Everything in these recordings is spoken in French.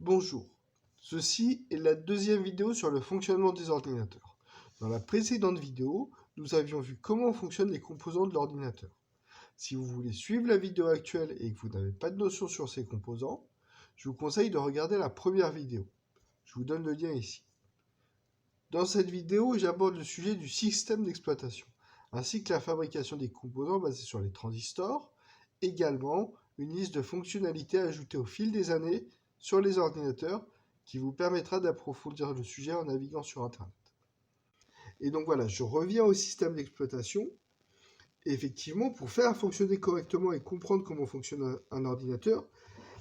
Bonjour, ceci est la deuxième vidéo sur le fonctionnement des ordinateurs. Dans la précédente vidéo, nous avions vu comment fonctionnent les composants de l'ordinateur. Si vous voulez suivre la vidéo actuelle et que vous n'avez pas de notion sur ces composants, je vous conseille de regarder la première vidéo. Je vous donne le lien ici. Dans cette vidéo, j'aborde le sujet du système d'exploitation, ainsi que la fabrication des composants basés sur les transistors, également une liste de fonctionnalités ajoutées au fil des années sur les ordinateurs qui vous permettra d'approfondir le sujet en naviguant sur Internet. Et donc voilà, je reviens au système d'exploitation. Effectivement, pour faire fonctionner correctement et comprendre comment fonctionne un ordinateur,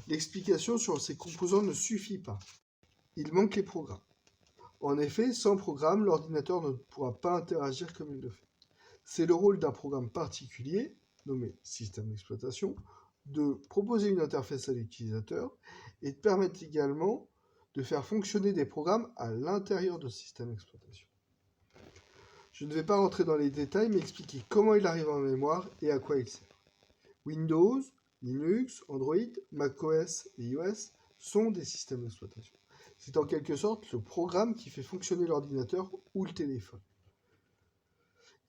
l'explication sur ses composants ne suffit pas. Il manque les programmes. En effet, sans programme, l'ordinateur ne pourra pas interagir comme il le fait. C'est le rôle d'un programme particulier, nommé système d'exploitation, de proposer une interface à l'utilisateur et de permettre également de faire fonctionner des programmes à l'intérieur de ce système d'exploitation. Je ne vais pas rentrer dans les détails, mais expliquer comment il arrive en mémoire et à quoi il sert. Windows, Linux, Android, macOS et iOS sont des systèmes d'exploitation. C'est en quelque sorte le programme qui fait fonctionner l'ordinateur ou le téléphone.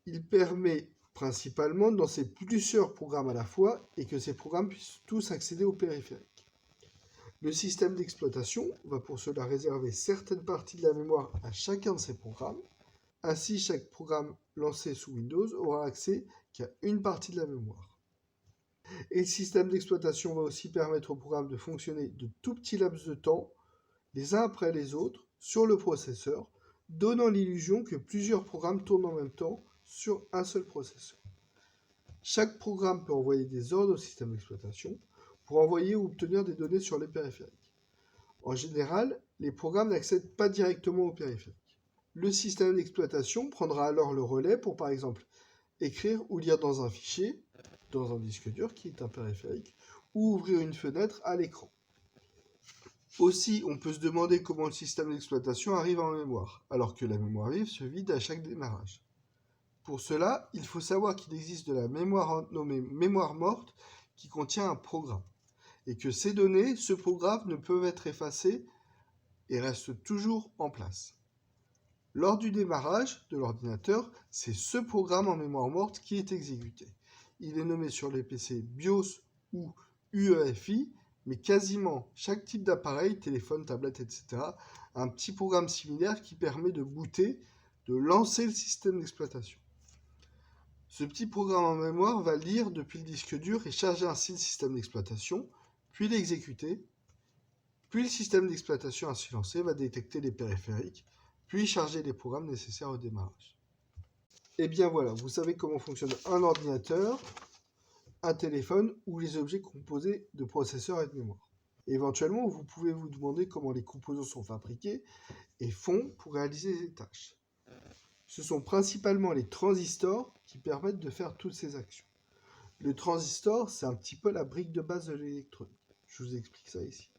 Il permet principalement de lancer plusieurs programmes à la fois et que ces programmes puissent tous accéder au périphérique. Le système d'exploitation va pour cela réserver certaines parties de la mémoire à chacun de ces programmes. Ainsi, chaque programme lancé sous Windows aura accès qu'à une partie de la mémoire. Et le système d'exploitation va aussi permettre aux programmes de fonctionner de tout petits laps de temps, les uns après les autres, sur le processeur, donnant l'illusion que plusieurs programmes tournent en même temps sur un seul processeur. Chaque programme peut envoyer des ordres au système d'exploitation pour envoyer ou obtenir des données sur les périphériques. En général, les programmes n'accèdent pas directement au périphérique. Le système d'exploitation prendra alors le relais pour, par exemple, écrire ou lire dans un fichier, dans un disque dur qui est un périphérique, ou ouvrir une fenêtre à l'écran. Aussi, on peut se demander comment le système d'exploitation arrive en mémoire, alors que la mémoire vive se vide à chaque démarrage. Pour cela, il faut savoir qu'il existe de la mémoire nommée mémoire morte qui contient un programme, et que ces données, ce programme, ne peuvent être effacées et restent toujours en place. Lors du démarrage de l'ordinateur, c'est ce programme en mémoire morte qui est exécuté. Il est nommé sur les PC BIOS ou UEFI, mais quasiment chaque type d'appareil, téléphone, tablette, etc., a un petit programme similaire qui permet de booter, de lancer le système d'exploitation. Ce petit programme en mémoire va lire depuis le disque dur et charger ainsi le système d'exploitation, puis l'exécuter. Puis le système d'exploitation ainsi lancé va détecter les périphériques, puis charger les programmes nécessaires au démarrage. Et bien voilà, vous savez comment fonctionne un ordinateur, un téléphone ou les objets composés de processeurs et de mémoire. Éventuellement, vous pouvez vous demander comment les composants sont fabriqués et font pour réaliser ces tâches. Ce sont principalement les transistors qui permettent de faire toutes ces actions. Le transistor, c'est un petit peu la brique de base de l'électronique. Je vous explique ça ici.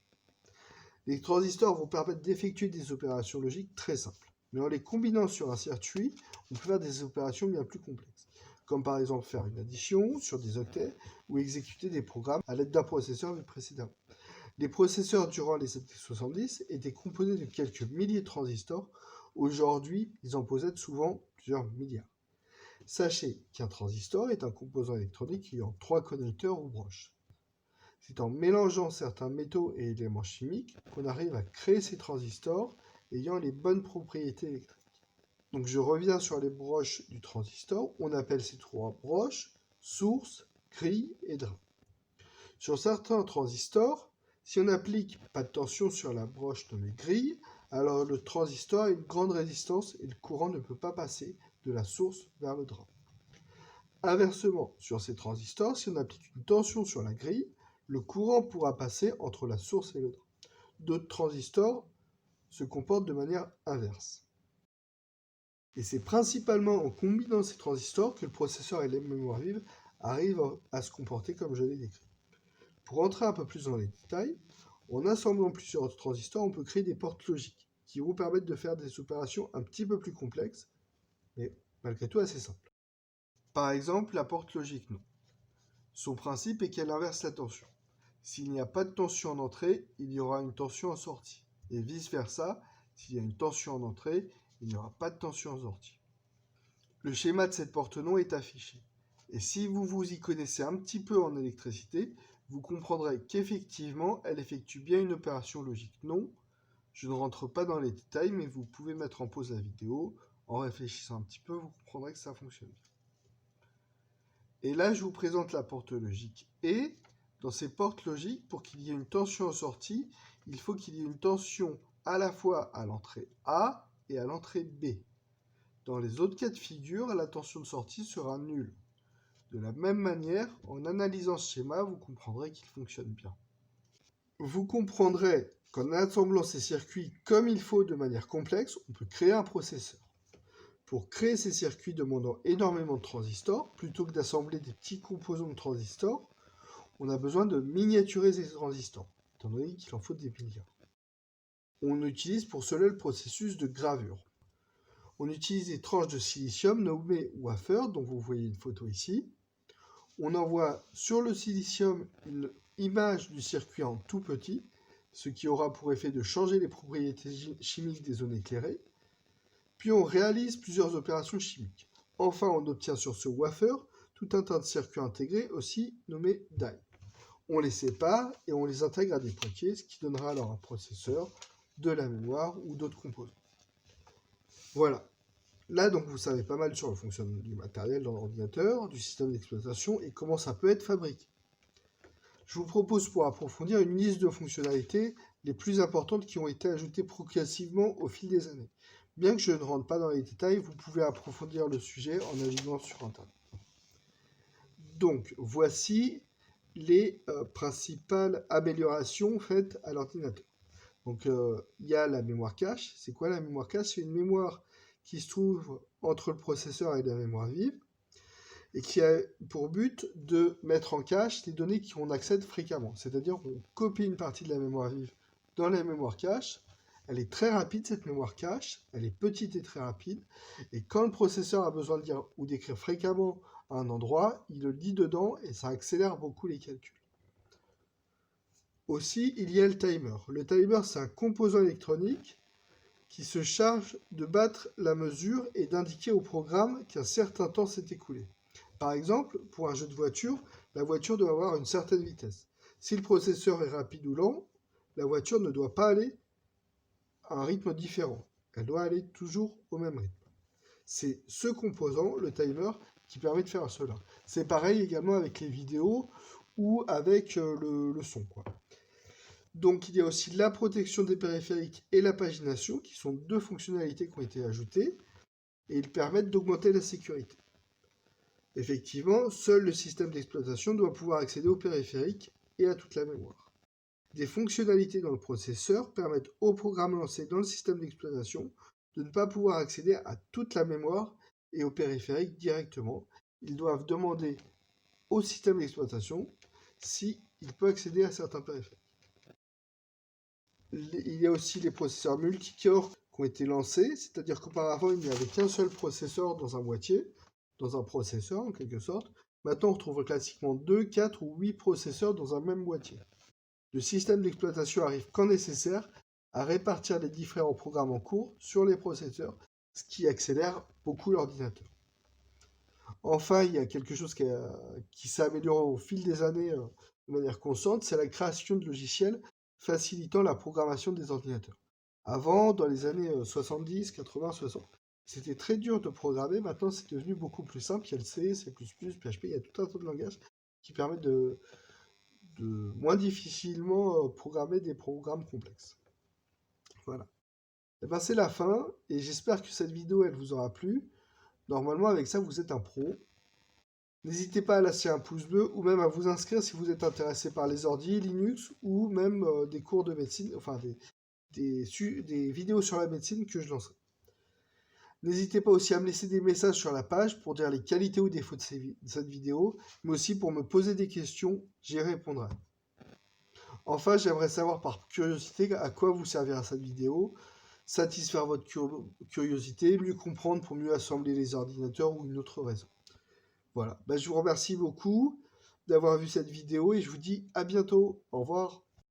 Les transistors vont permettre d'effectuer des opérations logiques très simples. Mais en les combinant sur un circuit, on peut faire des opérations bien plus complexes, comme par exemple faire une addition sur des octets ou exécuter des programmes à l'aide d'un processeur vu précédemment. Les processeurs durant les années 70 étaient composés de quelques milliers de transistors. Aujourd'hui, ils en possèdent souvent plusieurs milliards. Sachez qu'un transistor est un composant électronique ayant 3 connecteurs ou broches. C'est en mélangeant certains métaux et éléments chimiques qu'on arrive à créer ces transistors ayant les bonnes propriétés électriques. Donc je reviens sur les broches du transistor. On appelle ces 3 broches source, grille et drain. Sur certains transistors, si on n'applique pas de tension sur la broche nommée grille, alors le transistor a une grande résistance et le courant ne peut pas passer de la source vers le drain. Inversement, sur ces transistors, si on applique une tension sur la grille, le courant pourra passer entre la source et le drain. D'autres transistors se comportent de manière inverse. Et c'est principalement en combinant ces transistors que le processeur et les mémoires vives arrivent à se comporter comme je l'ai décrit. Pour entrer un peu plus dans les détails, en assemblant plusieurs transistors, on peut créer des portes logiques qui vont permettre de faire des opérations un petit peu plus complexes, mais malgré tout assez simples. Par exemple, la porte logique non. Son principe est qu'elle inverse la tension. S'il n'y a pas de tension en entrée, il y aura une tension en sortie. Et vice-versa, s'il y a une tension en entrée, il n'y aura pas de tension en sortie. Le schéma de cette porte-non est affiché. Et si vous vous y connaissez un petit peu en électricité, vous comprendrez qu'effectivement, elle effectue bien une opération logique. Non, je ne rentre pas dans les détails, mais vous pouvez mettre en pause la vidéo. En réfléchissant un petit peu, vous comprendrez que ça fonctionne bien. Et là, je vous présente la porte logique. Et dans ces portes logiques, pour qu'il y ait une tension en sortie, il faut qu'il y ait une tension à la fois à l'entrée A et à l'entrée B. Dans les autres cas de figure, la tension de sortie sera nulle. De la même manière, en analysant ce schéma, vous comprendrez qu'il fonctionne bien. Vous comprendrez qu'en assemblant ces circuits comme il faut de manière complexe, on peut créer un processeur. Pour créer ces circuits demandant énormément de transistors, plutôt que d'assembler des petits composants de transistors, on a besoin de miniaturer ces transistors, étant donné qu'il en faut des milliards. On utilise pour cela le processus de gravure. On utilise des tranches de silicium nommées wafers, dont vous voyez une photo ici. On envoie sur le silicium une image du circuit en tout petit, ce qui aura pour effet de changer les propriétés chimiques des zones éclairées. Puis on réalise plusieurs opérations chimiques. Enfin, on obtient sur ce wafer tout un tas de circuits intégrés, aussi nommés die. On les sépare et on les intègre à des boîtiers, ce qui donnera alors un processeur, de la mémoire ou d'autres composants. Voilà. Là, donc, vous savez pas mal sur le fonctionnement du matériel dans l'ordinateur, du système d'exploitation et comment ça peut être fabriqué. Je vous propose pour approfondir une liste de fonctionnalités les plus importantes qui ont été ajoutées progressivement au fil des années. Bien que je ne rentre pas dans les détails, vous pouvez approfondir le sujet en naviguant sur Internet. Donc, voici les principales améliorations faites à l'ordinateur. Donc, il y a la mémoire cache. C'est quoi la mémoire cache? C'est une mémoire qui se trouve entre le processeur et la mémoire vive et qui a pour but de mettre en cache les données qu'on accède fréquemment. C'est-à-dire qu'on copie une partie de la mémoire vive dans la mémoire cache. Elle est très rapide, cette mémoire cache. Elle est petite et très rapide. Et quand le processeur a besoin de lire ou d'écrire fréquemment à un endroit, il le lit dedans et ça accélère beaucoup les calculs. Aussi, il y a le timer. Le timer, c'est un composant électronique qui se charge de battre la mesure et d'indiquer au programme qu'un certain temps s'est écoulé. Par exemple, pour un jeu de voiture, la voiture doit avoir une certaine vitesse. Si le processeur est rapide ou lent, la voiture ne doit pas aller à un rythme différent. Elle doit aller toujours au même rythme. C'est ce composant, le timer, qui permet de faire cela. C'est pareil également avec les vidéos ou avec le son, quoi. Donc il y a aussi la protection des périphériques et la pagination, qui sont deux fonctionnalités qui ont été ajoutées, et ils permettent d'augmenter la sécurité. Effectivement, seul le système d'exploitation doit pouvoir accéder aux périphériques et à toute la mémoire. Des fonctionnalités dans le processeur permettent au programme lancé dans le système d'exploitation de ne pas pouvoir accéder à toute la mémoire et aux périphériques directement. Ils doivent demander au système d'exploitation s'il peut accéder à certains périphériques. Il y a aussi les processeurs multicore qui ont été lancés, c'est-à-dire qu'auparavant, il n'y avait qu'un seul processeur dans un boîtier, dans un processeur en quelque sorte. Maintenant, on retrouve classiquement 2, 4 ou 8 processeurs dans un même boîtier. Le système d'exploitation arrive quand nécessaire à répartir les différents programmes en cours sur les processeurs, ce qui accélère beaucoup l'ordinateur. Enfin, il y a quelque chose qui s'est amélioré au fil des années de manière constante, c'est la création de logiciels facilitant la programmation des ordinateurs. Avant, dans les années 70, 80, 60, c'était très dur de programmer. Maintenant, c'est devenu beaucoup plus simple. Il y a le C, C++, PHP, il y a tout un tas de langages qui permettent de moins difficilement programmer des programmes complexes. Voilà. Et ben, c'est la fin, et j'espère que cette vidéo, elle vous aura plu. Normalement, avec ça, vous êtes un pro. N'hésitez pas à lâcher un pouce bleu ou même à vous inscrire si vous êtes intéressé par les ordi, Linux ou même des cours de médecine, enfin des vidéos sur la médecine que je lancerai. N'hésitez pas aussi à me laisser des messages sur la page pour dire les qualités ou défauts de cette vidéo, mais aussi pour me poser des questions, j'y répondrai. Enfin, j'aimerais savoir par curiosité à quoi vous servira cette vidéo, satisfaire votre curiosité, mieux comprendre pour mieux assembler les ordinateurs ou une autre raison. Voilà, je vous remercie beaucoup. d'avoir vu cette vidéo et je vous dis à bientôt. Au revoir.